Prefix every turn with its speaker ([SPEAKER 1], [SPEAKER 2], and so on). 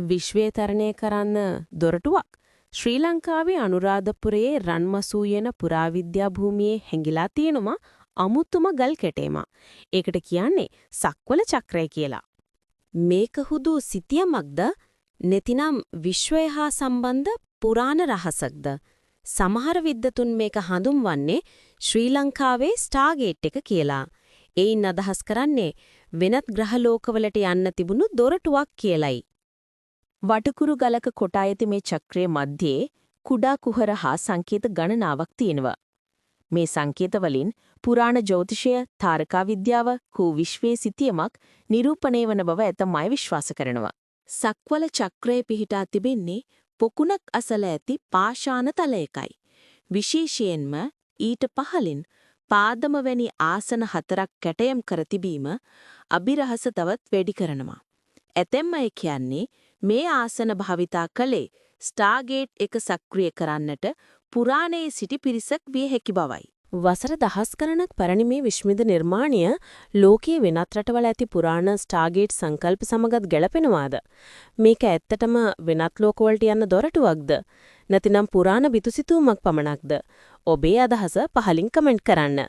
[SPEAKER 1] විශ්වය තරණය කරන්න දොරටුවක්. ශ්‍රී ලංකාවේ අනුරාධපුරයේ රන්මසූ යන පුරාවිද්‍යා භූමියේ හැංගිලා තියෙනවා අමුතුම ගල් කැටේම. ඒකට කියන්නේ සක්වල චක්‍රය කියලා. මේක හුදු සිතියමක්ද නැතිනම් විශ්වය හා සම්බන්ධ පුරාණ රහසක්ද? සමහර විද්වතුන් මේක හඳුන්වන්නේ ශ්‍රී ලංකාවේ ස්ටාර්ගේට් එක කියලා. ඒයින් අදහස් කරන්නේ වෙනත් ග්‍රහලෝකවලට යන්න තිබුණු දොරටුවක් කියලයි. වටකුරු ගලක කොටා ඇති මේ චක්‍රයේ මැද්දේ කුඩා කුහර හා සංකේත ගණනාවක් තියෙනවා. මේ සංකේත වලින් පුරාණ ජ්‍යොතිෂය, තාරකා විද්‍යාව, විශ්වයේ සිතියමක් නිරූපණය වන බව ඇතමයි විශ්වාස කරනවා. සක්වල චක්‍රයේ පිහිටා තිබෙන්නේ පොකුණක් අසල ඇති පාෂාණ තලයකයි. විශේෂයෙන්ම ඊට පහළින් පාදම වැනි ආසන 4ක් කැටයම් කර තිබීම අභිරහස තවත් වැඩි කරනවා. ඇතැම් අය කියන්නේ මේ ආසන භාවිතා කළේ ස්ටාර්ගේට් එක සක්‍රිය කරන්නට පුරාණයේ සිටි පිරිසක් විය හැකි බවයි. වසර දහස් ගණනක් පැරණි මේ විශ්මිත නිර්මාණය ලෝකයේ වෙනත් රටවල ඇති පුරාණ ස්ටාර්ගේට් සංකල්ප සමගත් ගැලපෙනවාද? මේක ඇත්තටම වෙනත් ලෝකවලට යන්න දොරටුවක්ද? නැතිනම් පුරාණ බිතුසිතුවමක් පමණක්ද? ඔබේ අදහස පහලින් කමෙන්ට් කරන්න.